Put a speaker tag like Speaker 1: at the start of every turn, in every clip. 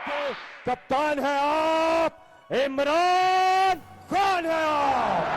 Speaker 1: के कप्तान है आप, इमरान खान है आप।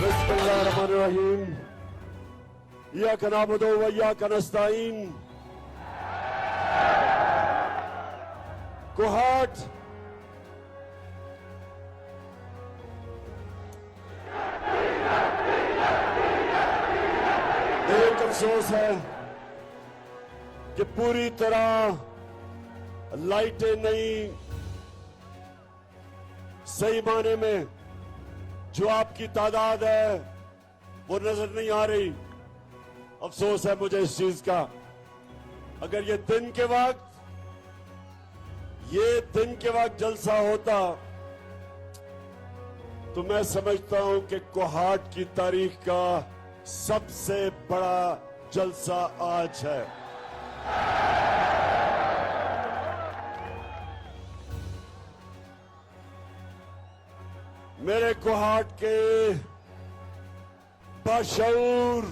Speaker 1: Bismillahirrahmanirrahim. İyyâke na'budu ve iyyâke nestaîn. Kohat एक अफसोस है कि पूरी तरह लाइटें नहीं, सही माने में जो आपकी तादाद है वो नजर नहीं आ रही। अफसोस है मुझे इस चीज का। अगर ये दिन के वक्त जलसा होता तो मैं समझता हूं कि कोहाट की तारीख का सबसे बड़ा जलसा आज है। मेरे कोहाट के बाशऊर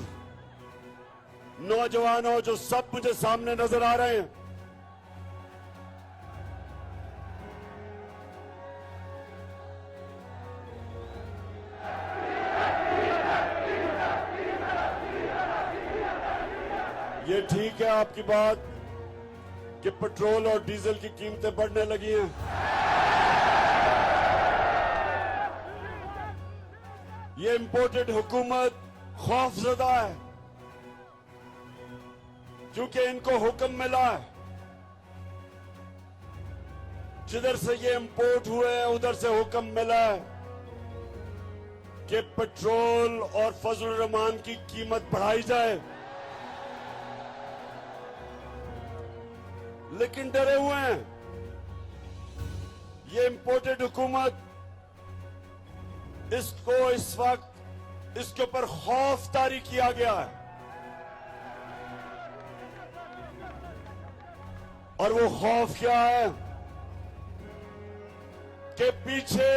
Speaker 1: नौजवानों जो सब मुझे सामने नजर आ रहे हैं, ये ठीक है आपकी बात कि पेट्रोल और डीजल की कीमतें बढ़ने लगी हैं। ये इंपोर्टेड हुकूमत खौफजदा है क्योंकि इनको हुक्म मिला है, जिधर से ये इंपोर्ट हुए उधर से हुक्म मिला है कि पेट्रोल और फजलुर रहमान की कीमत बढ़ाई जाए, लेकिन डरे हुए हैं। ये इंपोर्टेड हुकूमत इसको इस वक्त इसके ऊपर खौफ तारी किया गया है और वो खौफ क्या है कि पीछे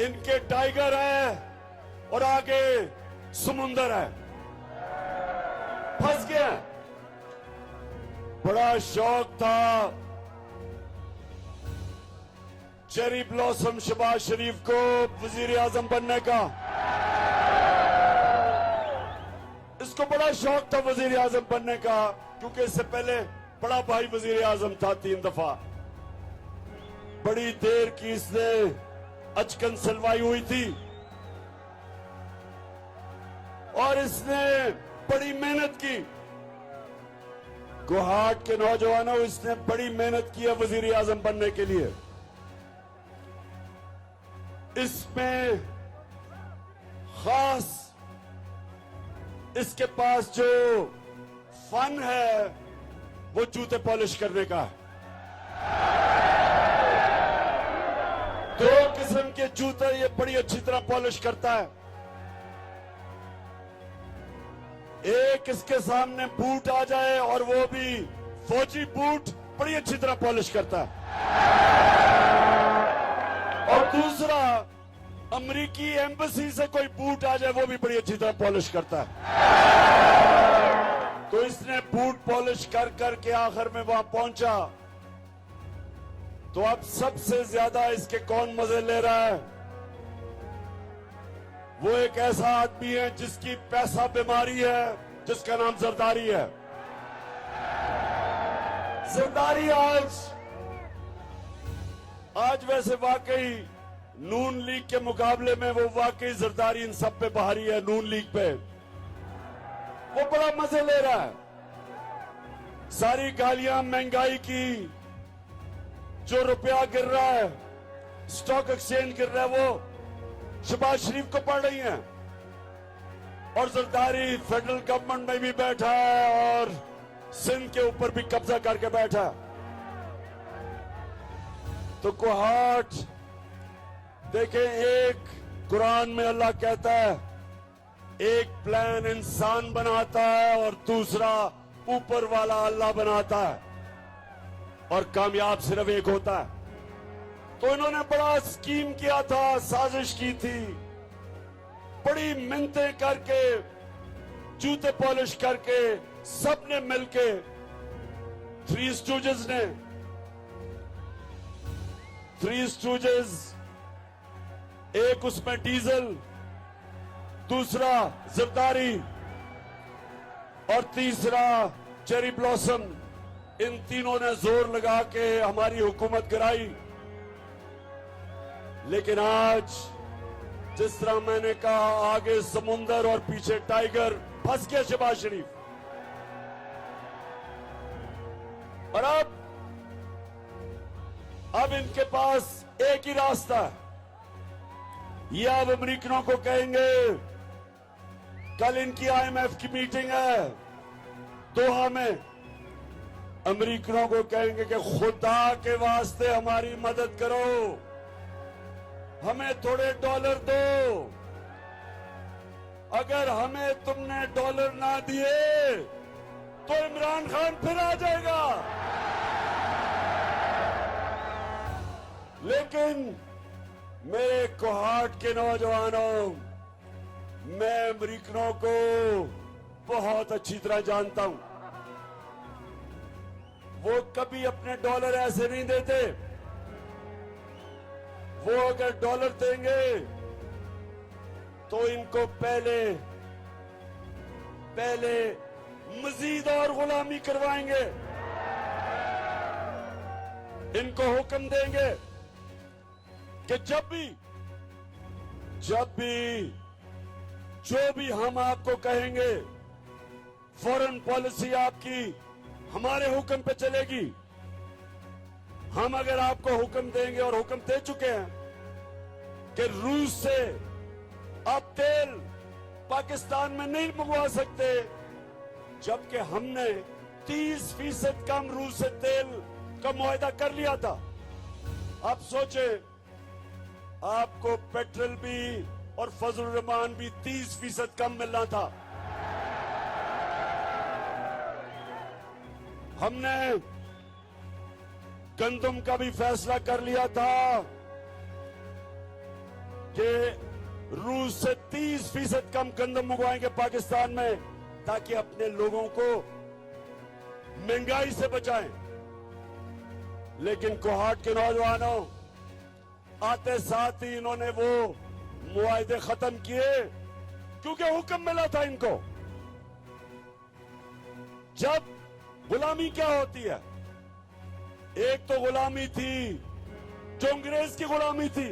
Speaker 1: इनके टाइगर है और आगे समुंदर है, फंस गए। बड़ा शौक था चेरी ब्लॉसम शहबाज शरीफ को वजीर आजम बनने का, इसको बड़ा शौक था वजीर आजम बनने का, क्योंकि इससे पहले बड़ा भाई वजीर आजम था 3 दफा। बड़ी देर की इसने अचकन सलवाई हुई थी और इसने बड़ी मेहनत की। गुवाहाटी के नौजवानों, इसने बड़ी मेहनत की है वजीर आजम बनने के लिए। इसमें खास इसके पास जो फन है वो जूते पॉलिश करने का है। दो किस्म के जूते ये बड़ी अच्छी तरह पॉलिश करता है। एक इसके सामने बूट आ जाए और वो भी फौजी बूट बड़ी अच्छी तरह पॉलिश करता है। और दूसरा अमेरिकी एम्बेसी से कोई बूट आ जाए वो भी बड़ी अच्छी तरह पॉलिश करता है। तो इसने बूट पॉलिश कर करके आखिर में वहां पहुंचा। तो अब सबसे ज्यादा इसके कौन मजे ले रहा है? वो एक ऐसा आदमी है जिसकी पैसा बीमारी है, जिसका नाम जरदारी है। जरदारी आज वैसे वाकई नून लीग के मुकाबले में वो वाकई जरदारी इन सब पे भारी है। नून लीग पे वो बड़ा मजे ले रहा है। सारी गालियां महंगाई की, जो रुपया गिर रहा है, स्टॉक एक्सचेंज गिर रहा है, वो शहबाज शरीफ को पड़ रही हैं। और जरदारी फेडरल गवर्नमेंट में भी बैठा है और सिंध के ऊपर भी कब्जा करके बैठा है। तो गुवाहाटी देखें, एक कुरान में अल्लाह कहता है एक प्लान इंसान बनाता है और दूसरा ऊपर वाला अल्लाह बनाता है, और कामयाब सिर्फ एक होता है। तो इन्होंने बड़ा स्कीम किया था, साजिश की थी, बड़ी मिन्नतें करके, जूते पॉलिश करके, सबने मिलके, थ्री स्टूजेस, एक उसमें डीजल, दूसरा जरदारी और तीसरा चेरी ब्लॉसम, इन तीनों ने जोर लगा के हमारी हुकूमत गिराई। लेकिन आज जिस तरह मैंने कहा, आगे समुंदर और पीछे टाइगर, फंस गया शहबाज शरीफ। और अब इनके पास एक ही रास्ता है। ये अब अमेरिकनों को कहेंगे, कल इनकी IMF की मीटिंग है दोहा में, अमेरिकनों को कहेंगे कि खुदा के वास्ते हमारी मदद करो, हमें थोड़े डॉलर दो। अगर हमें तुमने डॉलर ना दिए तो इमरान खान फिर आ जाएगा। लेकिन मेरे गुवाहाटी के नौजवानों, मैं अमेरिकनों को बहुत अच्छी तरह जानता हूं। वो कभी अपने डॉलर ऐसे नहीं देते। वो अगर डॉलर देंगे तो इनको पहले मजीद और गुलामी करवाएंगे। इनको हुक्म देंगे कि जब भी जो भी हम आपको कहेंगे, फॉरेन पॉलिसी आपकी हमारे हुक्म पे चलेगी। हम अगर आपको हुक्म देंगे, और हुक्म दे चुके हैं, कि रूस से आप तेल पाकिस्तान में नहीं मंगवा सकते, जबकि हमने 30% कम रूस से तेल का मुआहदा कर लिया था। आप सोचे, आपको पेट्रोल भी और फजल रहमान भी 30% कम मिलना था। हमने गंदम का भी फैसला कर लिया था कि रूस से 30% कम गंदम मंगवाएंगे पाकिस्तान में, ताकि अपने लोगों को महंगाई से बचाएं। लेकिन गुवाहाटी के नौजवानों, आते साथ ही इन्होंने वो मुआहदे खत्म किए, क्योंकि हुक्म मिला था इनको। जब गुलामी क्या होती है, एक तो गुलामी थी जो अंग्रेज की गुलामी थी,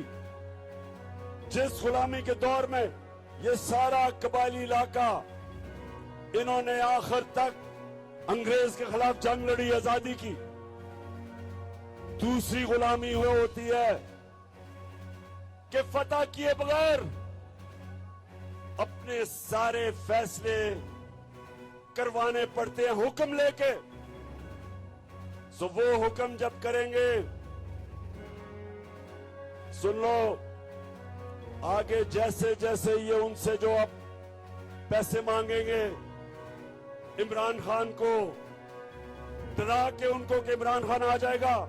Speaker 1: जिस गुलामी के दौर में ये सारा कबायली इलाका इन्होंने आखिर तक अंग्रेज के खिलाफ जंग लड़ी, आजादी की। दूसरी गुलामी हुई होती है कि फतह किए बगैर अपने सारे फैसले करवाने पड़ते हैं हुक्म लेके। सो वो हुक्म जब करेंगे, सुन लो, आगे जैसे जैसे ये उनसे जो अब पैसे मांगेंगे इमरान खान को डरा के उनको कि इमरान खान आ जाएगा,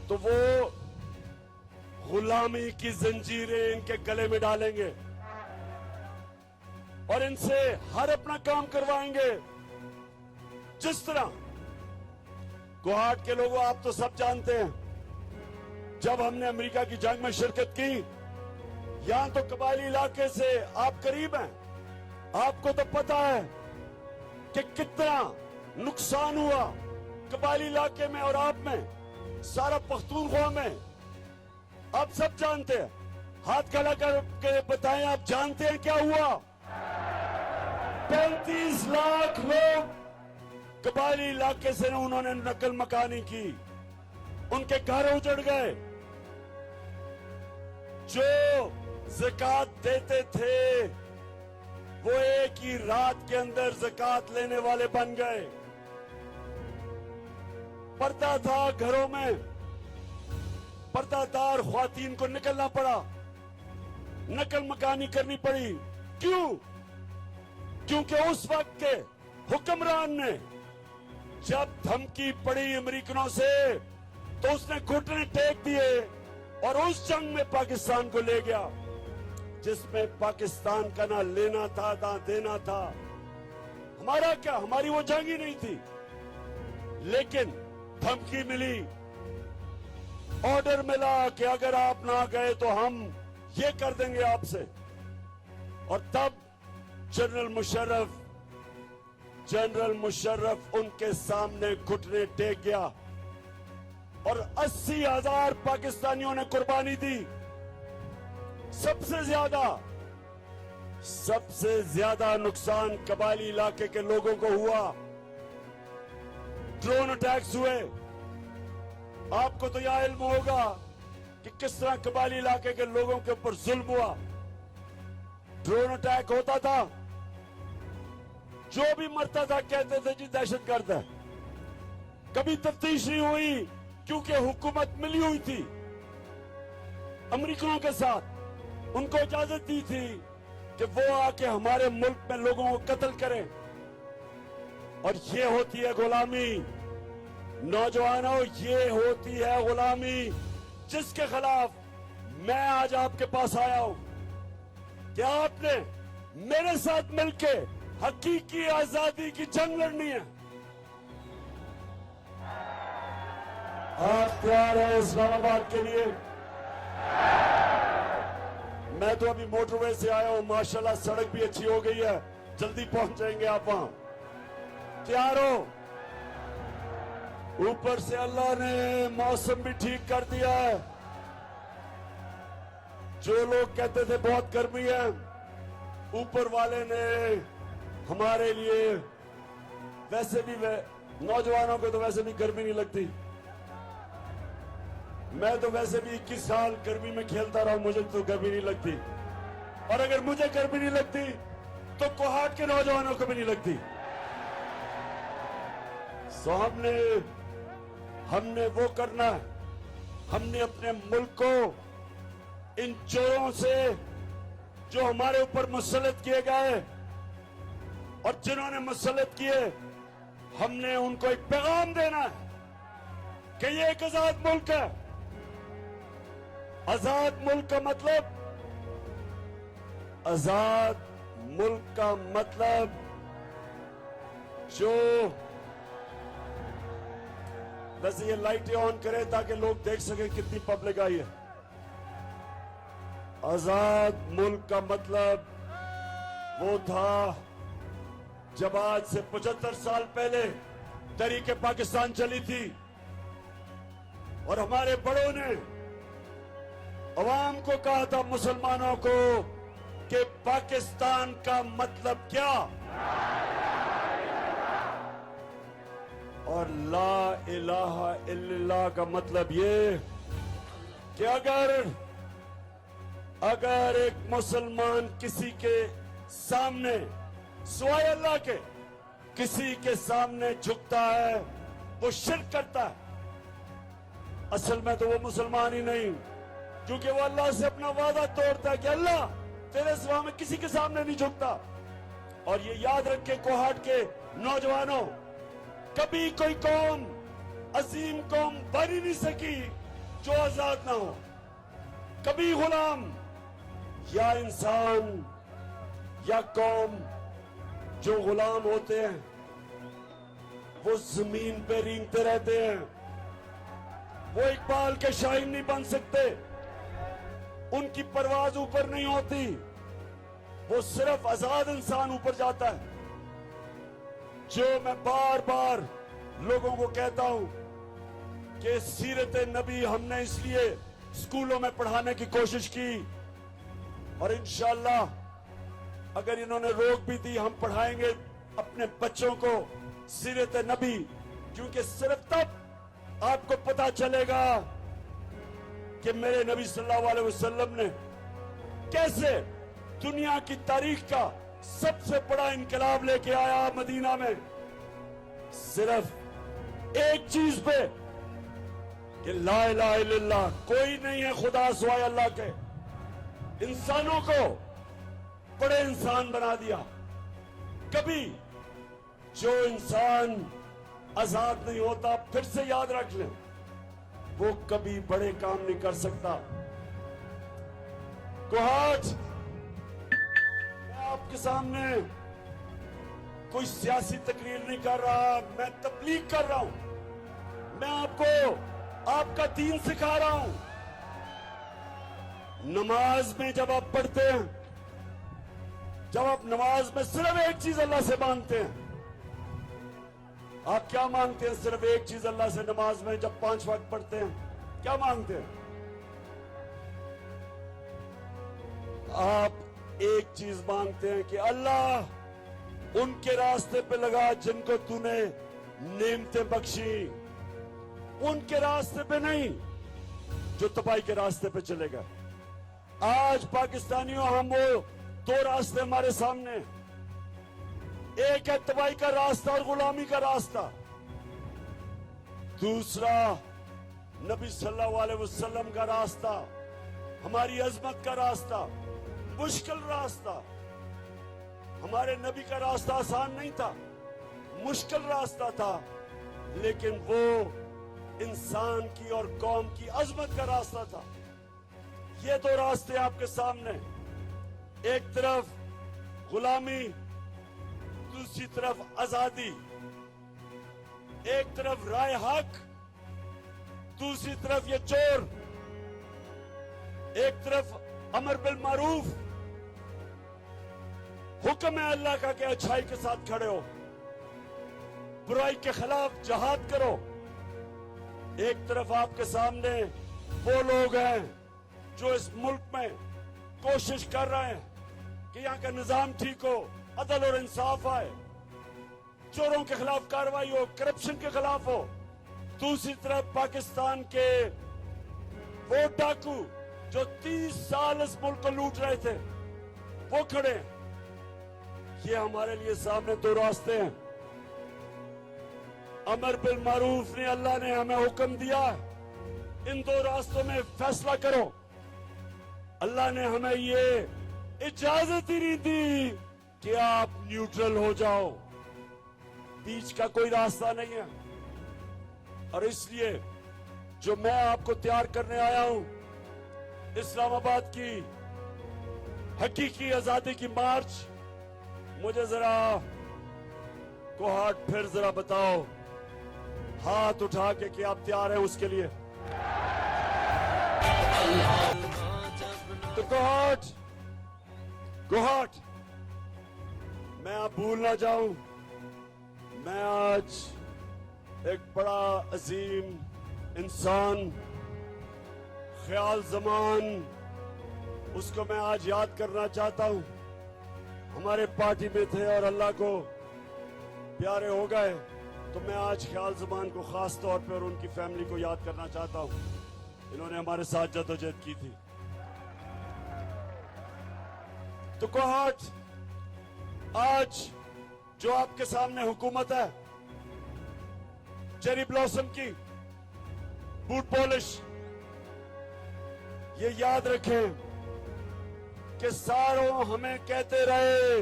Speaker 1: तो वो गुलामी की जंजीरें इनके गले में डालेंगे और इनसे हर अपना काम करवाएंगे। जिस तरह गुवाहाटी के लोगों, आप तो सब जानते हैं, जब हमने अमेरिका की जंग में शिरकत की, यहां तो कबायली इलाके से आप करीब हैं, आपको तो पता है कि कितना नुकसान हुआ कबायली इलाके में और आप में, सारा पख्तूनख्वा में। आप सब जानते हैं, हाथ खड़ा करके बताएं, आप जानते हैं क्या हुआ? 35 लाख लोग कबायली इलाके से उन्होंने नकल मकानी की, उनके घर उजड़ गए। जो ज़कात देते थे वो एक ही रात के अंदर ज़कात लेने वाले बन गए। पर्दा था घरों में, पर्दादार ख्वातीन को निकलना पड़ा, नकल मकानी करनी पड़ी। क्यों? क्योंकि उस वक्त के हुक्मरान ने जब धमकी पड़ी अमेरिकनों से तो उसने घुटने टेक दिए और उस जंग में पाकिस्तान को ले गया जिसमें पाकिस्तान का ना लेना था ना देना था। हमारा क्या, हमारी वो जंग ही नहीं थी, लेकिन धमकी मिली, ऑर्डर मिला कि अगर आप ना गए तो हम ये कर देंगे आपसे। और तब जनरल मुशर्रफ उनके सामने घुटने टेक गया और 80,000 पाकिस्तानियों ने कुर्बानी दी। सबसे ज्यादा नुकसान कबायली इलाके के लोगों को हुआ। ड्रोन अटैक्स हुए। आपको तो यह इल्म होगा कि किस तरह कबायली इलाके के लोगों के ऊपर जुल्म हुआ। ड्रोन अटैक होता था, जो भी मरता था कहते थे जी दहशतगर्द है। कभी तफ्तीश नहीं हुई क्योंकि हुकूमत मिली हुई थी अमेरिकनों के साथ, उनको इजाजत दी थी कि वो आके हमारे मुल्क में लोगों को कत्ल करें। और ये होती है गुलामी। नौजवानों, ये होती है गुलामी जिसके खिलाफ मैं आज आपके पास आया हूं कि आपने मेरे साथ मिलके हकीकी आजादी की जंग लड़नी है। आप तैयार हैं इस्लामाबाद के लिए? मैं तो अभी मोटरवे से आया हूं, माशाल्लाह सड़क भी अच्छी हो गई है, जल्दी पहुंच जाएंगे आप वहां। तैयार हो? ऊपर से अल्लाह ने मौसम भी ठीक कर दिया है। जो लोग कहते थे बहुत गर्मी है, ऊपर वाले ने हमारे लिए, वैसे भी नौजवानों को तो वैसे भी गर्मी नहीं लगती। मैं तो वैसे भी 21 साल गर्मी में खेलता रहा, मुझे तो गर्मी नहीं लगती। और अगर मुझे गर्मी नहीं लगती तो कोहाट के नौजवानों को भी नहीं लगती। सो हमने वो करना है। हमने अपने मुल्क को इन चोरों से जो हमारे ऊपर मुसल्लत किए गए और जिन्होंने मुसल्लत किए, हमने उनको एक पैगाम देना है कि ये एक आजाद मुल्क है। आजाद मुल्क का मतलब, आजाद मुल्क का मतलब जो, वैसे ये लाइटें ऑन करें ताकि लोग देख सकें कितनी पब्लिक आई है। आजाद मुल्क का मतलब वो था जब आज से 75 साल पहले तहरीके पाकिस्तान चली थी और हमारे बड़ों ने अवाम को कहा था, मुसलमानों को कि पाकिस्तान का मतलब क्या और ला इलाहा इल्लल्लाह का मतलब ये कि अगर एक मुसलमान किसी के सामने सिवाय अल्लाह के किसी के सामने झुकता है वो शिर्क करता है। असल में तो वो मुसलमान ही नहीं, क्योंकि वो अल्लाह से अपना वादा तोड़ता है कि अल्लाह तेरे सिवा में किसी के सामने नहीं झुकता। और ये याद रखे कोहाट के नौजवानों, कभी कोई कौम अजीम कौम बन ही नहीं सकी जो आजाद ना हो। कभी गुलाम या इंसान या कौम जो गुलाम होते हैं वो जमीन पे रेंगते रहते हैं, वो इकबाल के शायर नहीं बन सकते, उनकी परवाज ऊपर नहीं होती, वो सिर्फ आजाद इंसान ऊपर जाता है। जो मैं बार बार लोगों को कहता हूं कि सीरत नबी हमने इसलिए स्कूलों में पढ़ाने की कोशिश की और इंशाअल्लाह अगर इन्होंने रोक भी दी हम पढ़ाएंगे अपने बच्चों को सीरत नबी, क्योंकि सिर्फ तब आपको पता चलेगा कि मेरे नबी सल्लल्लाहु अलैहि वसल्लम ने कैसे दुनिया की तारीख का सबसे बड़ा इनकलाब लेके आया मदीना में, सिर्फ एक चीज पे कि ला इलाहा इल्लल्लाह, कोई नहीं है खुदा सिवाय अल्लाह के। इंसानों को बड़े इंसान बना दिया। कभी जो इंसान आजाद नहीं होता, फिर से याद रख लें, वो कभी बड़े काम नहीं कर सकता। कोहाट, मैं आपके सामने कोई सियासी तकरीर नहीं कर रहा, मैं तबलीग कर रहा हूं। मैं आपको आपका दीन सिखा रहा हूं। नमाज में जब आप पढ़ते हैं, जब आप नमाज में सिर्फ एक चीज अल्लाह से मांगते हैं, आप क्या मांगते हैं? सिर्फ एक चीज अल्लाह से नमाज में जब 5 वक्त पढ़ते हैं, क्या मांगते हैं? आप एक चीज मांगते हैं कि अल्लाह उनके रास्ते पे लगा जिनको तूने नेमतें बख्शी, उनके रास्ते पे नहीं जो तबाही के रास्ते पे चलेगा। आज पाकिस्तानियों, हम वो 2 रास्ते हमारे सामने, एक है तबाही का रास्ता और गुलामी का रास्ता, दूसरा नबी सल्लल्लाहु अलैहि वसल्लम का रास्ता, हमारी अजमत का रास्ता, मुश्किल रास्ता। हमारे नबी का रास्ता आसान नहीं था, मुश्किल रास्ता था, लेकिन वो इंसान की और कौम की अजमत का रास्ता था। ये 2 रास्ते आपके सामने, एक तरफ गुलामी, दूसरी तरफ आजादी, एक तरफ राय हक, दूसरी तरफ ये चोर, एक तरफ अमर बिल मारूफ, हुक्म है अल्लाह का कि अच्छाई के साथ खड़े हो, बुराई के खिलाफ जहाद करो। एक तरफ आपके सामने वो लोग हैं जो इस मुल्क में कोशिश कर रहे हैं कि यहाँ का निजाम ठीक हो, अदल और इंसाफ आए, चोरों के खिलाफ कार्रवाई हो, करप्शन के खिलाफ हो। दूसरी तरफ पाकिस्तान के वो डाकू जो 30 साल इस मुल्क को लूट रहे थे, वो खड़े हैं। ये हमारे लिए सामने 2 रास्ते हैं। अमर बिल मारूफ ने, अल्लाह ने हमें हुक्म दिया, इन 2 रास्तों में फैसला करो। अल्लाह ने हमें ये इजाजत ही नहीं दी कि आप न्यूट्रल हो जाओ, बीच का कोई रास्ता नहीं है। और इसलिए जो मैं आपको तैयार करने आया हूं, इस्लामाबाद की हकीकी आजादी की मार्च, मुझे जरा कोहाट फिर जरा बताओ हाथ उठा के कि आप तैयार हैं उसके लिए। तो कोहाट, मैं आप भूल ना जाऊं, मैं आज एक बड़ा अजीम इंसान, ख्याल जमान, उसको मैं आज याद करना चाहता हूं। हमारे पार्टी में थे और अल्लाह को प्यारे हो गए, तो मैं आज ख्याल ज़ुबान को खास तौर पर और उनकी फैमिली को याद करना चाहता हूं। इन्होंने हमारे साथ जद्दोजहद की थी। तो कोहाट, आज जो आपके सामने हुकूमत है, चेरी ब्लॉसम की, बूट पॉलिश, ये याद रखें कि सारों हमें कहते रहे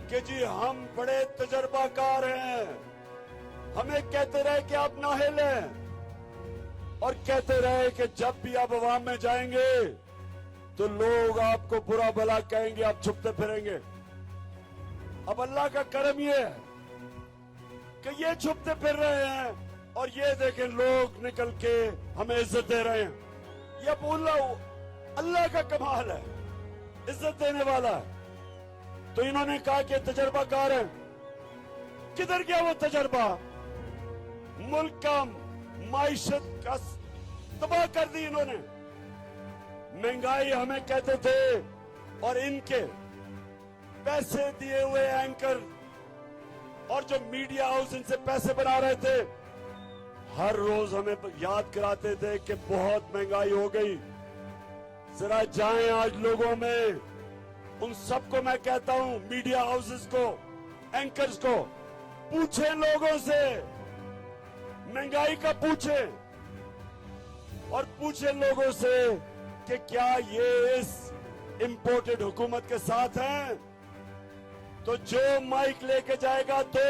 Speaker 1: कि जी हम बड़े तजर्बाकार हैं, हमें कहते रहे कि आप नाहिल हैं, और कहते रहे कि जब भी आप अवाम में जाएंगे तो लोग आपको बुरा भला कहेंगे, आप छुपते फिरेंगे। अब अल्लाह का करम ये है कि ये छुपते फिर रहे हैं और ये देखें लोग निकल के हमें इज्जत दे रहे हैं। ये अल्लाह का कमाल है, इज्जत देने वाला है। तो इन्होंने कहा कि तजर्बाकार है। किधर गया वो तजर्बा? मुल्क का माइशत का तबाह कर दी इन्होंने। महंगाई हमें कहते थे, और इनके पैसे दिए हुए एंकर और जो मीडिया हाउस इनसे पैसे बना रहे थे, हर रोज हमें याद कराते थे कि बहुत महंगाई हो गई। जरा जाएं आज लोगों में, उन सबको मैं कहता हूं, मीडिया हाउसेस को, एंकर्स को, पूछें लोगों से, महंगाई का पूछें, और पूछें लोगों से कि क्या ये इस इंपोर्टेड हुकूमत के साथ हैं। तो जो माइक लेके जाएगा तो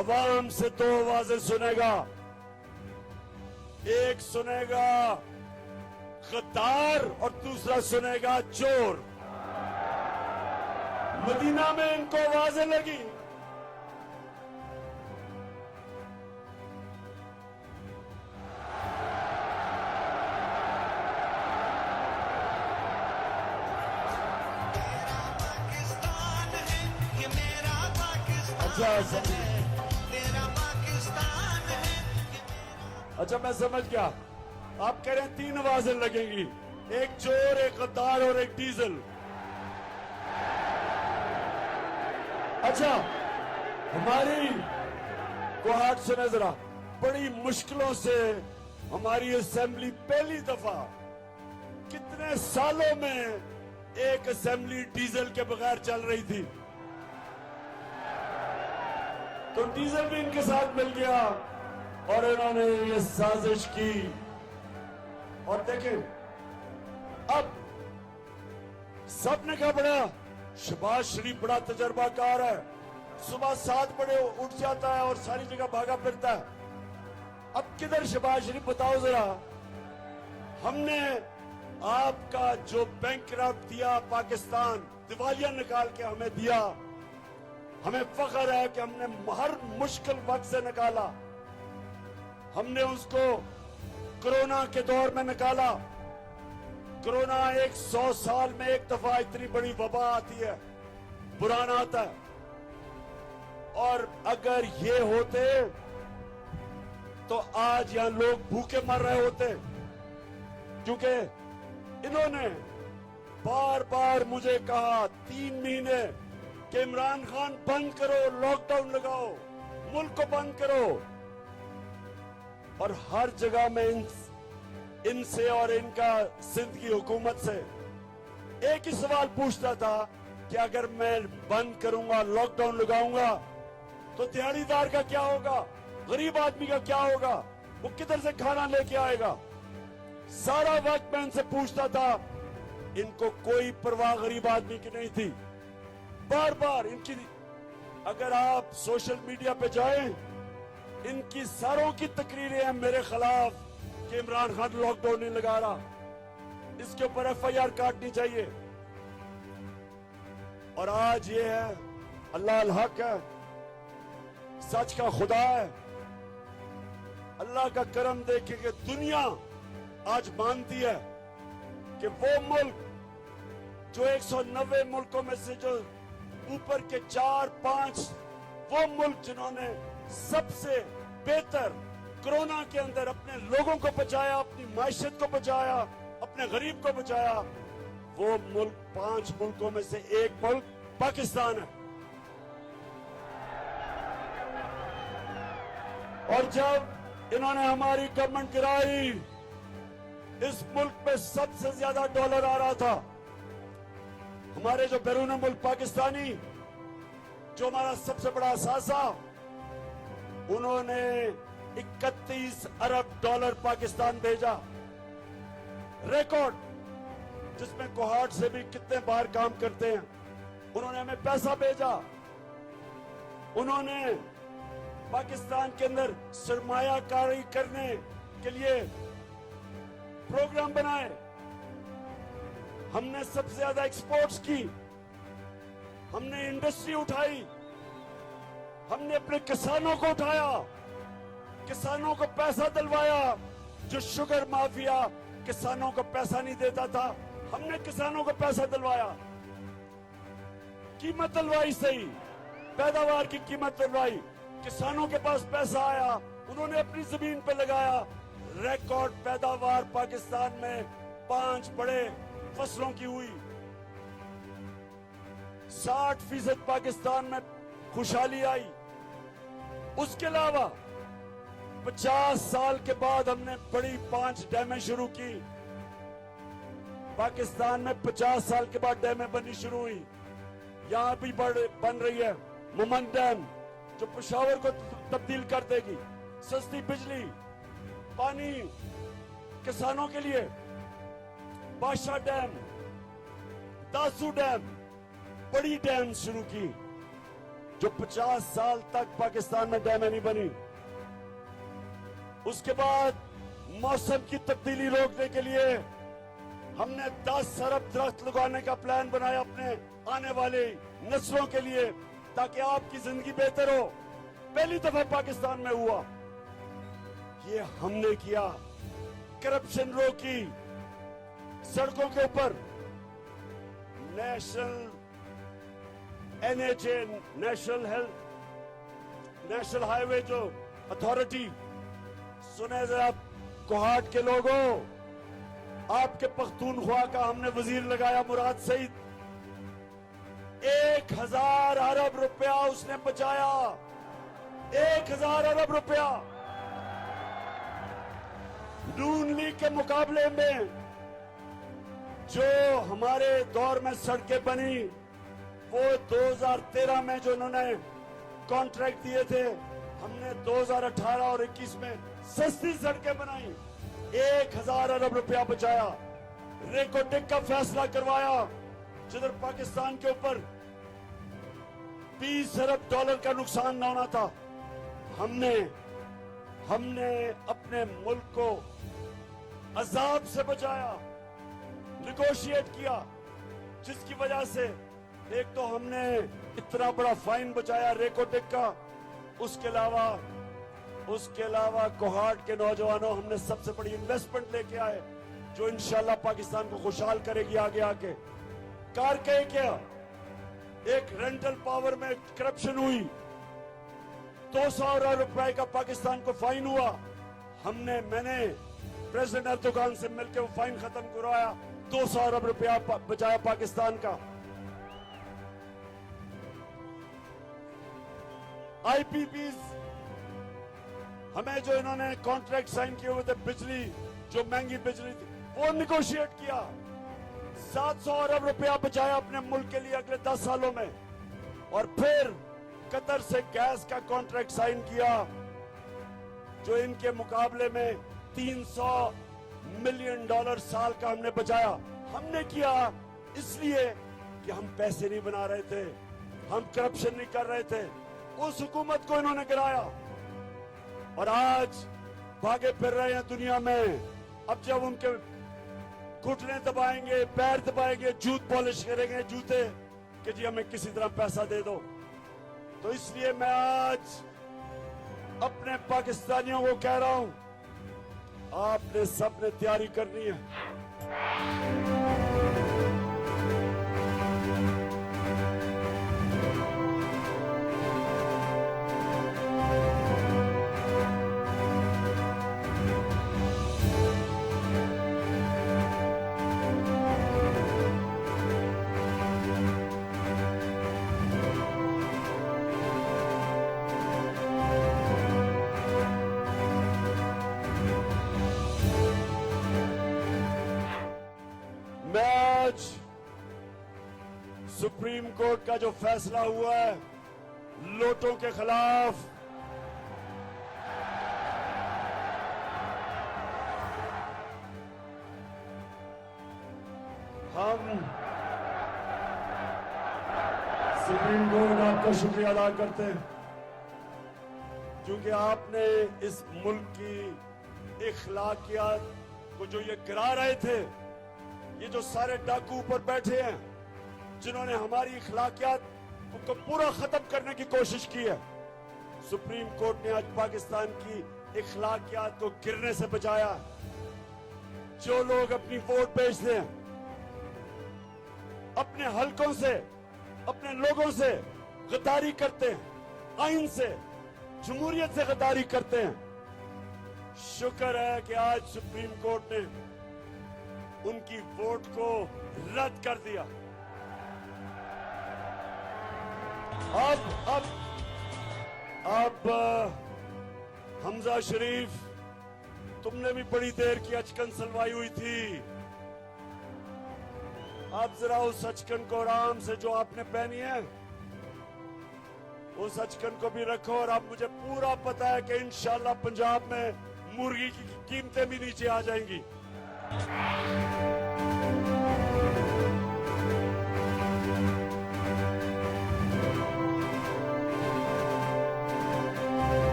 Speaker 1: अवाम से दो आवाजें सुनेगा। एक सुनेगा गद्दार और दूसरा सुनेगा चोर। मदीना में इनको आवाजें लगी। अच्छा मैं समझ गया, आप कह रहे हैं तीन आवाजें लगेंगी, एक चोर, एक गद्दार और एक डीजल। अच्छा, हमारी कोहाट सुने जरा, बड़ी मुश्किलों से हमारी असेंबली पहली दफा कितने सालों में एक असेंबली डीजल के बगैर चल रही थी। तो डीजल भी इनके साथ मिल गया और इन्होंने ये साजिश की। और देखें, अब सबने कहा बड़ा शहबाज शरीफ बड़ा तजर्बाकार है, सुबह 7 बजे उठ जाता है और सारी जगह भागा फिरता है। अब किधर शहबाज शरीफ, बताओ जरा। हमने आपका जो बैंकरप्ट दिया, पाकिस्तान दिवालिया निकाल के हमें दिया, हमें फख्र है कि हमने हर मुश्किल वक्त से निकाला। हमने उसको कोरोना के दौर में निकाला। कोरोना 100 साल में एक दफा इतनी बड़ी वबा आती है, बुरान आता है। और अगर ये होते तो आज यहां लोग भूखे मर रहे होते, क्योंकि इन्होंने बार बार मुझे कहा 3 महीने कि इमरान खान बंद करो, लॉकडाउन लगाओ, मुल्क को बंद करो। और हर जगह में इनसे और इनका सिंध की हुकूमत से एक ही सवाल पूछता था कि अगर मैं बंद करूंगा, लॉकडाउन लगाऊंगा, तो दिहाड़ीदार का क्या होगा, गरीब आदमी का क्या होगा, वो किधर से खाना लेके आएगा। सारा वक्त मैं इनसे पूछता था, इनको कोई परवाह गरीब आदमी की नहीं थी। बार बार इनकी, अगर आप सोशल मीडिया पे जाएं, इनकी सारों की तकरीरें हैं मेरे खिलाफ कि इमरान खान लॉकडाउन नहीं लगा रहा, इसके ऊपर FIR काटनी चाहिए। और आज ये है, अल्लाह अल हक है, सच का खुदा है। अल्लाह का करम देखे कि दुनिया आज मानती है कि वो मुल्क जो 190 मुल्कों में से जो ऊपर के 4-5 वो मुल्क जिन्होंने सबसे बेहतर कोरोना के अंदर अपने लोगों को बचाया, अपनी माइशत को बचाया, अपने गरीब को बचाया, वो मुल्क 5 मुल्कों में से एक मुल्क पाकिस्तान है। और जब इन्होंने हमारी गवर्नमेंट गिराई, इस मुल्क में सबसे ज्यादा डॉलर आ रहा था। हमारे जो बैरून मुल्क पाकिस्तानी, जो हमारा सबसे बड़ा असासा, उन्होंने 31 अरब डॉलर पाकिस्तान भेजा, रिकॉर्ड, जिसमें कोहाट से भी कितने बार काम करते हैं। उन्होंने हमें पैसा भेजा। उन्होंने पाकिस्तान के अंदर सरमायाकारी करने के लिए प्रोग्राम बनाए। हमने सबसे ज्यादा एक्सपोर्ट्स की, हमने इंडस्ट्री उठाई, हमने अपने किसानों को उठाया, किसानों को पैसा दिलवाया। जो शुगर माफिया किसानों को पैसा नहीं देता था, हमने किसानों को पैसा दिलवाया, कीमत दिलवाई, सही पैदावार की कीमत दिलवाई, किसानों के पास पैसा आया, उन्होंने अपनी जमीन पे लगाया। रिकॉर्ड पैदावार पाकिस्तान में 5 बड़े फसलों की हुई। 60% पाकिस्तान में खुशहाली आई। उसके अलावा 50 साल के बाद हमने बड़ी 5 डैमें शुरू की। पाकिस्तान में 50 साल के बाद डैमें बननी शुरू हुई। यहां भी बन रही है मुमन डैम, जो पेशावर को तब्दील कर देगी। सस्ती बिजली, पानी किसानों के लिए। बादशाह डैम, दासू डैम, बड़ी डैम शुरू की, जो 50 साल तक पाकिस्तान में डैमें नहीं बनी। उसके बाद मौसम की तब्दीली रोकने के लिए हमने 10 अरब दरख्त लगाने का प्लान बनाया अपने आने वाले नस्लों के लिए, ताकि आपकी जिंदगी बेहतर हो। पहली दफा पाकिस्तान में हुआ ये हमने किया। करप्शन रोकी, सड़कों के ऊपर नेशनल NHA, नेशनल हाईवे जो अथॉरिटी, सुने जरा कोहाट के लोगों, आपके पख्तूनख्वा का हमने वजीर लगाया मुराद सईद। 1000 अरब रुपया उसने बचाया, 1000 अरब रुपया। नून लीग के मुकाबले में जो हमारे दौर में सड़कें बनी, वो 2013 में जो उन्होंने कॉन्ट्रैक्ट दिए थे, हमने 2018 और 21 में सस्ती सड़कें बनाई, 1000 अरब रुपया बचाया। रेकोटेक का फैसला करवाया, जिधर पाकिस्तान के ऊपर 20 अरब डॉलर का नुकसान न होना था। हमने अपने मुल्क को अजाब से बचाया, निगोशिएट किया, जिसकी वजह से एक तो हमने इतना बड़ा फाइन बचाया रेकोटेक का। उसके अलावा कोहाट के नौजवानों, हमने सबसे बड़ी इन्वेस्टमेंट लेके आए, जो इंशाल्लाह पाकिस्तान को खुशहाल करेगी आगे आके। कार कहे क्या, एक रेंटल पावर में करप्शन हुई, 200 अरब रुपए का पाकिस्तान को फाइन हुआ। मैंने प्रेसिडेंट अर्दोगान से मिलकर वो फाइन खत्म करवाया, 200 अरब रुपया बचाया पाकिस्तान का। IPPs, हमें जो इन्होंने कॉन्ट्रैक्ट साइन किए हुए थे, बिजली जो महंगी बिजली थी, वो निगोशिएट किया, 700 अरब रुपया बचाया अपने मुल्क के लिए अगले 10 सालों में। और फिर कतर से गैस का कॉन्ट्रैक्ट साइन किया, जो इनके मुकाबले में $300 मिलियन साल का हमने बचाया। हमने किया इसलिए कि हम पैसे नहीं बना रहे थे, हम करप्शन नहीं कर रहे थे। उस हुकूमत को इन्होंने गिराया और आज भागे फिर रहे हैं दुनिया में। अब जब उनके घुटने दबाएंगे, पैर दबाएंगे, जूत पॉलिश करेंगे जूते कि जी हमें किसी तरह पैसा दे दो। तो इसलिए मैं आज अपने पाकिस्तानियों को कह रहा हूं, आपने सबने तैयारी करनी है। सुप्रीम कोर्ट का जो फैसला हुआ है नोटों के खिलाफ, हम सुप्रीम कोर्ट आपका शुक्रिया अदा करते हैं क्योंकि आपने इस मुल्क की इखलाकियात को जो ये गिरा रहे थे, ये जो सारे डाकू ऊपर बैठे हैं जिन्होंने हमारी इखलाकियात को पूरा खत्म करने की कोशिश की है, सुप्रीम कोर्ट ने आज पाकिस्तान की इखलाकियात को गिरने से बचाया। जो लोग अपनी वोट बेचते हैं, अपने हलकों से, अपने लोगों से गद्दारी करते हैं, आइन से, जमहूरियत से गद्दारी करते हैं, शुक्र है कि आज सुप्रीम कोर्ट ने उनकी वोट को रद्द कर दिया। अब हमजा शरीफ, तुमने भी बड़ी देर की अचकन सलवाई हुई थी। आप जरा उस अचकन को आराम से जो आपने पहनी है उस अचकन को भी रखो। और अब मुझे पूरा पता है कि इंशाल्लाह पंजाब में मुर्गी की कीमतें भी नीचे आ जाएंगी।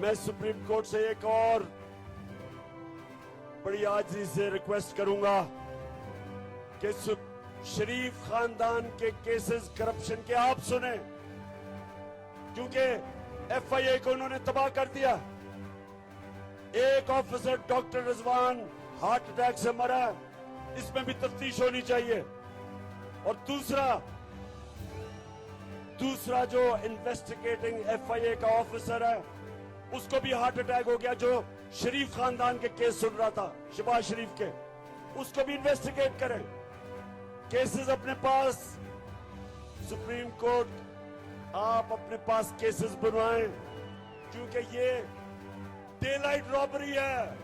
Speaker 1: मैं सुप्रीम कोर्ट से एक और बड़ी आजिज़ी से रिक्वेस्ट करूंगा कि शरीफ खानदान के केसेस करप्शन के आप सुने, क्योंकि एफआईए को उन्होंने तबाह कर दिया। एक officer doctor Rizwan heart attack से मरा, इसमें भी तफ्तीश होनी चाहिए। और दूसरा जो इन्वेस्टिगेटिंग एफआईए का ऑफिसर है उसको भी हार्ट अटैक हो गया, जो शरीफ खानदान के केस सुन रहा था, शहबाज शरीफ के, उसको भी इन्वेस्टिगेट करें। केसेस अपने पास, सुप्रीम कोर्ट आप अपने पास केसेस बनवाएं, क्योंकि ये डे लाइट रॉबरी है,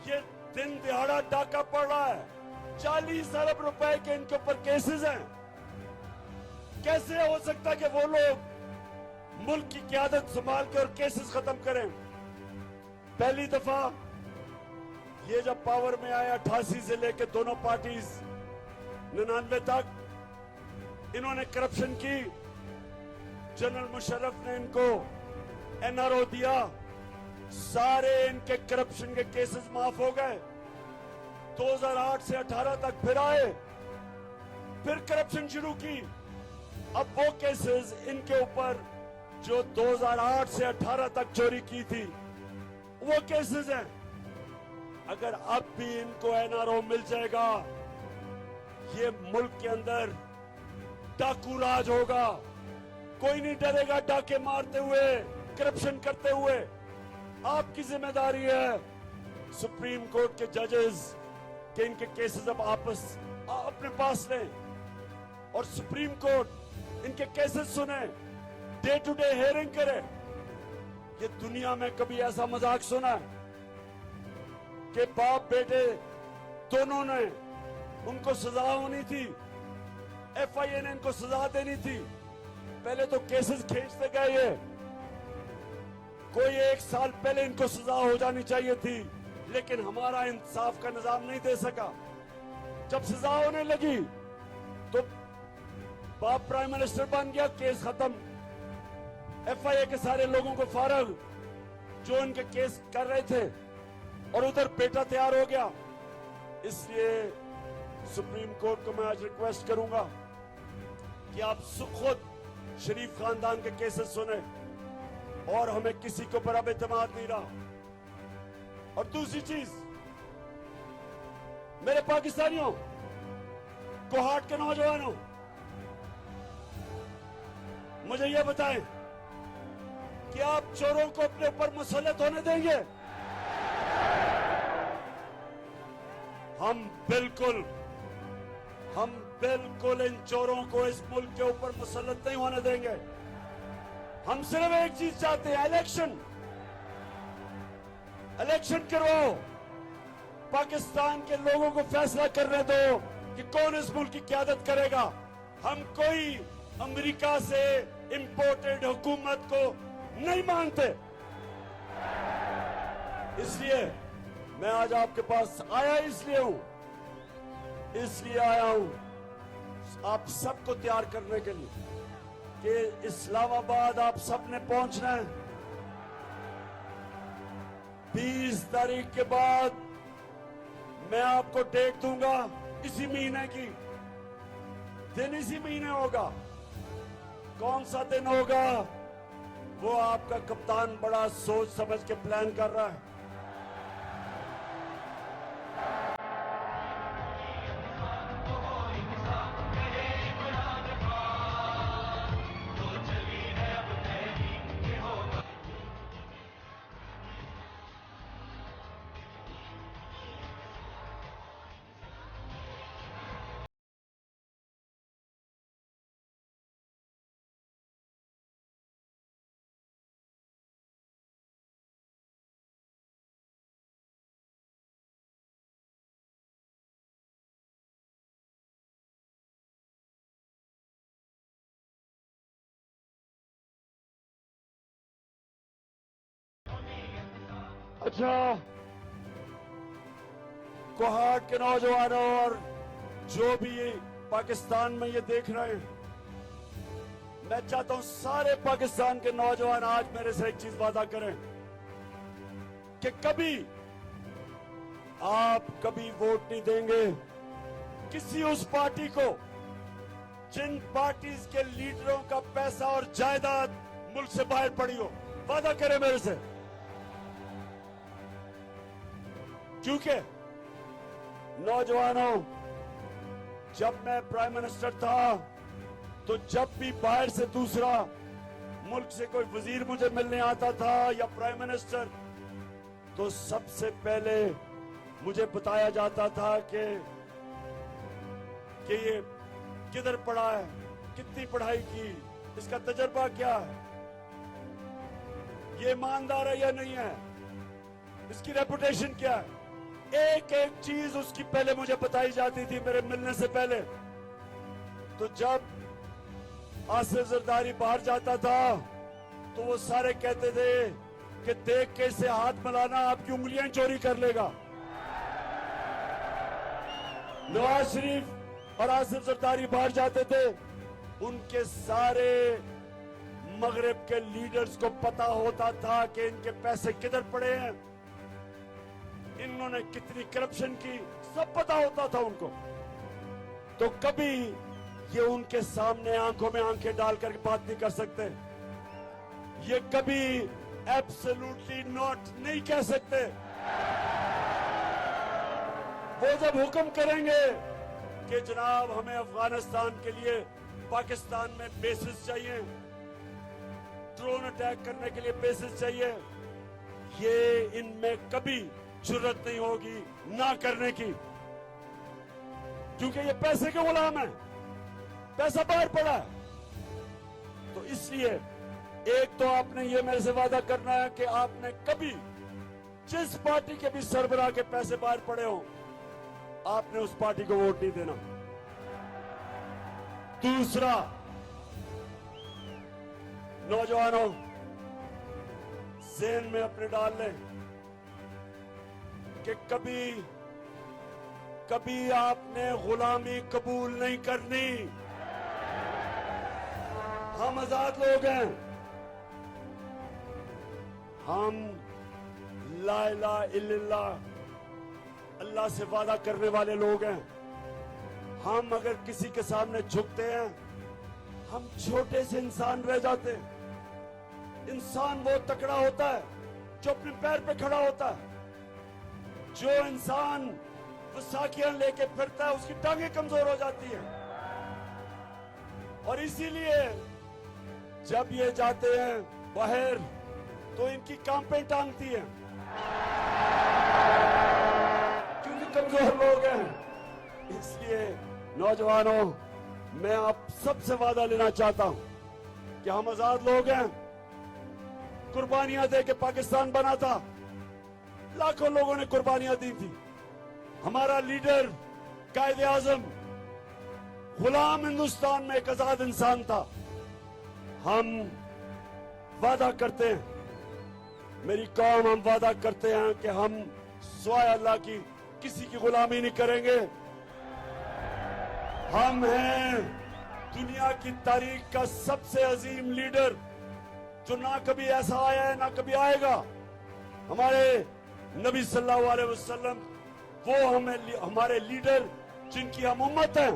Speaker 1: ये दिन दिहाड़ा डाका पड़ रहा है। 40 अरब रुपए के इनके ऊपर केसेस हैं। कैसे हो सकता है कि वो लोग मुल्क की क़यादत संभाल के और केसेस खत्म करें? पहली दफा ये जब पावर में आए 88 से लेकर दोनों पार्टीज 99 तक इन्होंने करप्शन की। जनरल मुशर्रफ ने इनको एनआरओ दिया, सारे इनके करप्शन के केसेस माफ हो गए। 2008 से 18 तक फिर आए, फिर करप्शन शुरू की। अब वो केसेस इनके ऊपर जो 2008 से 18 तक चोरी की थी वो केसेस हैं। अगर अब भी इनको एनआरओ मिल जाएगा, ये मुल्क के अंदर डाकू राज होगा। कोई नहीं डरेगा डाके मारते हुए, करप्शन करते हुए। आपकी जिम्मेदारी है सुप्रीम कोर्ट के जजेस के इनके केसेस अब अपने पास लें और सुप्रीम कोर्ट इनके केसेस सुने, डे टू डे हेयरिंग करे। ये दुनिया में कभी ऐसा मजाक सुना है कि बाप बेटे दोनों ने, उनको सजा होनी थी, एफआईए ने इनको सजा देनी थी। पहले तो केसेस खींचते गए, ये कोई 1 साल पहले इनको सजा हो जानी चाहिए थी, लेकिन हमारा इंसाफ का निजाम नहीं दे सका। जब सजा होने लगी तो बाप प्राइम मिनिस्टर बन गया, केस खत्म, एफआईए के सारे लोगों को फारग जो इनके केस कर रहे थे, और उधर बेटा तैयार हो गया। इसलिए सुप्रीम कोर्ट को मैं आज रिक्वेस्ट करूंगा कि आप खुद शरीफ खानदान के केसेस सुने, और हमें किसी को पर अब एतमाद नहीं रहा। और दूसरी चीज, मेरे पाकिस्तानियों, कोहाट के नौजवानों, मुझे यह बताएं कि आप चोरों को अपने ऊपर मुसल्लत होने देंगे? हम बिल्कुल इन चोरों को इस मुल्क के ऊपर मुसल्लत नहीं होने देंगे। हम सिर्फ एक चीज चाहते हैं, इलेक्शन। इलेक्शन करवाओ, पाकिस्तान के लोगों को फैसला करने दो कि कौन इस मुल्क की क़यादत करेगा। हम कोई अमेरिका से इंपोर्टेड हुकूमत को नहीं मानते। इसलिए मैं आज आपके पास आया इसलिए आया हूं आप सबको तैयार करने के लिए कि इस्लामाबाद आप सबने पहुंचना है। 20 तारीख के बाद मैं आपको डेट दूंगा, इसी महीने की। दिन इसी महीने होगा। कौन सा दिन होगा वो आपका कप्तान बड़ा सोच समझ के प्लान कर रहा है। अच्छा, कोहाट के नौजवानों और जो भी पाकिस्तान में ये देख रहे हैं, मैं चाहता हूं सारे पाकिस्तान के नौजवान आज मेरे से एक चीज वादा करें कि आप कभी वोट नहीं देंगे किसी उस पार्टी को जिन पार्टीज के लीडरों का पैसा और जायदाद मुल्क से बाहर पड़ी हो। वादा करें मेरे से, क्योंकि नौजवानों, जब मैं प्राइम मिनिस्टर था तो जब भी बाहर से दूसरा मुल्क से कोई वजीर मुझे मिलने आता था या प्राइम मिनिस्टर, तो सबसे पहले मुझे बताया जाता था कि ये किधर पढ़ा है, कितनी पढ़ाई की, इसका तजर्बा क्या है, ये ईमानदार है या नहीं है, इसकी रेपुटेशन क्या है। एक एक चीज उसकी पहले मुझे बताई जाती थी मेरे मिलने से पहले। तो जब आसिफ जरदारी बाहर जाता था तो वो सारे कहते थे कि देख के इसे हाथ मिलाना आपकी उंगलियां चोरी कर लेगा। नवाज शरीफ और आसिफ जरदारी बाहर जाते थे, उनके सारे मगरिब के लीडर्स को पता होता था कि इनके पैसे किधर पड़े हैं, इन्होंने कितनी करप्शन की, सब पता होता था उनको। तो कभी ये उनके सामने आंखों में आंखें डालकर बात नहीं कर सकते, ये कभी एब्सोल्युटली नॉट नहीं कह सकते। वो जब हुक्म करेंगे कि जनाब हमें अफगानिस्तान के लिए पाकिस्तान में बेसिस चाहिए, ड्रोन अटैक करने के लिए बेसिस चाहिए, ये इनमें कभी जुर्रत नहीं होगी ना करने की, क्योंकि ये पैसे के गुलाम है, पैसा बाहर पड़ा है। तो इसलिए एक तो आपने ये मेरे से वादा करना है कि आपने कभी जिस पार्टी के भी सरबराह के पैसे बाहर पड़े हो, आपने उस पार्टी को वोट नहीं देना। दूसरा, नौजवानों ज़हन में अपने डाल लें कि कभी आपने गुलामी कबूल नहीं करनी। हम आजाद लोग हैं, हम ला इलाहा इल्लल्लाह अल्लाह से वादा करने वाले लोग हैं। हम अगर किसी के सामने झुकते हैं, हम छोटे से इंसान रह जाते हैं। इंसान वो तकड़ा होता है जो अपने पैर पे खड़ा होता है। जो इंसान वसाखियां लेके फिरता है उसकी टांगें कमजोर हो जाती हैं। और इसीलिए जब ये जाते हैं बाहर तो इनकी कांपें टांगती हैं, क्योंकि कमजोर लोग हैं। इसलिए नौजवानों, मैं आप सबसे वादा लेना चाहता हूं कि हम आजाद लोग हैं, कुर्बानियां दे के पाकिस्तान बना था, लाखों लोगों ने कुर्बानियां दी थी। हमारा लीडर कायदे आजम गुलाम हिंदुस्तान में एक आजाद इंसान था। हम वादा करते हैं, मेरी कौम, हम वादा करते हैं कि हम सिवाय अल्लाह की किसी की गुलामी नहीं करेंगे। हम हैं दुनिया की तारीख का सबसे अजीम लीडर, जो ना कभी ऐसा आया है ना कभी आएगा। हमारे नबी सल्लल्लाहु अलैहि वसल्लम वो हमारे लीडर जिनकी हम उम्मत हैं,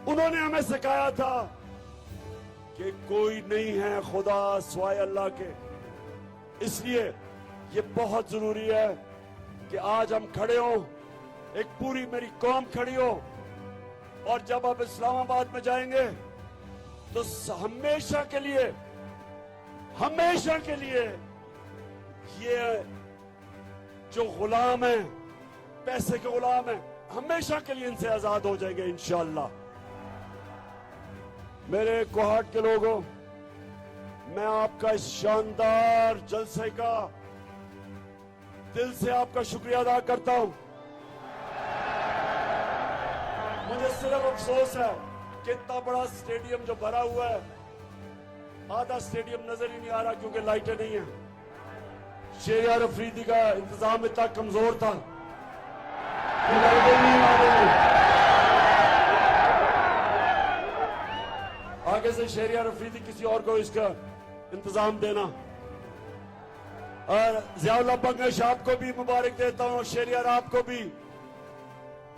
Speaker 1: उन्होंने हमें सिखाया था कि कोई नहीं है खुदा सिवाय अल्लाह के। इसलिए ये बहुत जरूरी है कि आज हम खड़े हों, एक पूरी मेरी कौम खड़ी हो, और जब आप इस्लामाबाद में जाएंगे तो हमेशा के लिए ये जो गुलाम है, पैसे के गुलाम है, हमेशा के लिए इनसे आजाद हो जाएंगे इंशाअल्लाह। मेरे कोहाट के लोगों, मैं आपका इस शानदार जलसे का दिल से आपका शुक्रिया अदा करता हूं। मुझे सिर्फ अफसोस है कि इतना बड़ा स्टेडियम जो भरा हुआ है, आधा स्टेडियम नजर ही नहीं आ रहा क्योंकि लाइटें नहीं है। शेरियार अफरीदी का इंतजाम इतना कमजोर था कि लाइटें नहीं आ रही। आगे से शेरियार अफरीदी किसी और को इसका इंतजाम देना। और ज़ियाउल्लाह बंगश आपको भी मुबारक देता हूं, शेरियार आपको भी,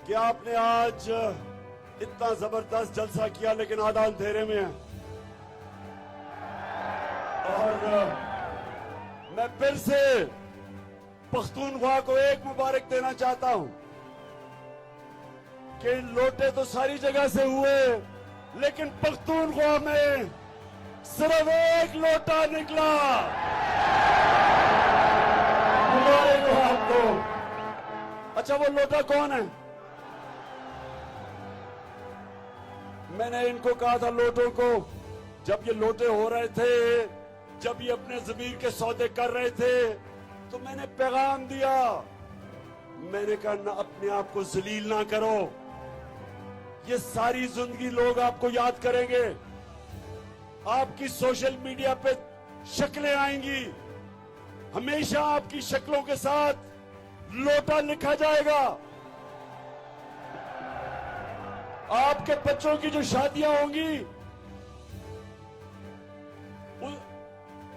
Speaker 1: कि आपने आज इतना जबरदस्त जलसा किया लेकिन आधा अंधेरे में है। और मैं फिर से पख्तूनख्वा को एक मुबारक देना चाहता हूं कि लोटे तो सारी जगह से हुए, लेकिन पख्तूनख्वा में सिर्फ एक लोटा निकला। मुबारक हो आपको। अच्छा, वो लोटा कौन है? मैंने इनको कहा था लोटों को, जब ये लोटे हो रहे थे, जब ये अपने ज़मीर के सौदे कर रहे थे, तो मैंने पैगाम दिया, मैंने कहा ना, अपने आप को जलील ना करो। ये सारी जिंदगी लोग आपको याद करेंगे, आपकी सोशल मीडिया पे शक्लें आएंगी, हमेशा आपकी शक्लों के साथ लोटा लिखा जाएगा। आपके बच्चों की जो शादियां होंगी,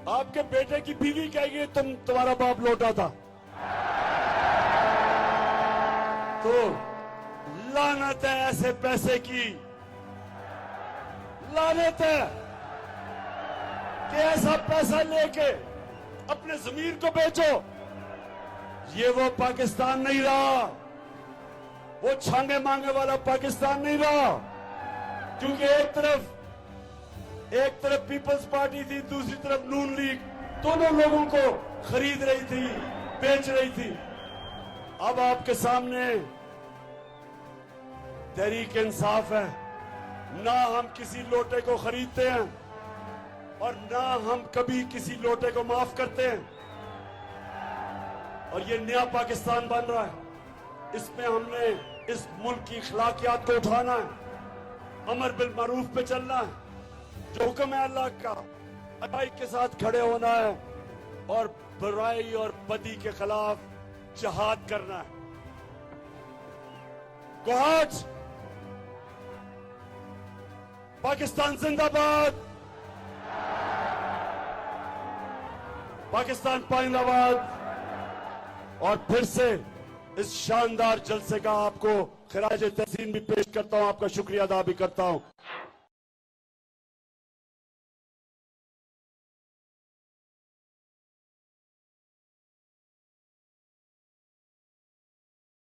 Speaker 1: आपके बेटे की बीवी कहेगी तुम्हारा बाप लोटा था। तो लानत है ऐसे पैसे की, लानत है कि ऐसा पैसा लेके अपने जमीर को बेचो। ये वो पाकिस्तान नहीं रहा, वो छांगे मांगे वाला पाकिस्तान नहीं रहा। क्योंकि एक तरफ पीपल्स पार्टी थी, दूसरी तरफ नून लीग, दोनों लोगों को खरीद रही थी, बेच रही थी। अब आपके सामने तहरीक इंसाफ है। ना हम किसी लोटे को खरीदते हैं और ना हम कभी किसी लोटे को माफ करते हैं। और ये नया पाकिस्तान बन रहा है, इसमें हमने इस मुल्क की अखलाकियात को उठाना है, अमर बिल मारूफ पे चलना है, जो हुक्म है अल्लाह का, अच्छाई के साथ खड़े होना है और बुराई और बदी के खिलाफ जिहाद करना है। कोहाट, पाकिस्तान जिंदाबाद, पाकिस्तान पाइंदाबाद। और फिर से इस शानदार जलसे का आपको खिराज तहसीन भी पेश करता हूं, आपका शुक्रिया अदा भी करता हूं।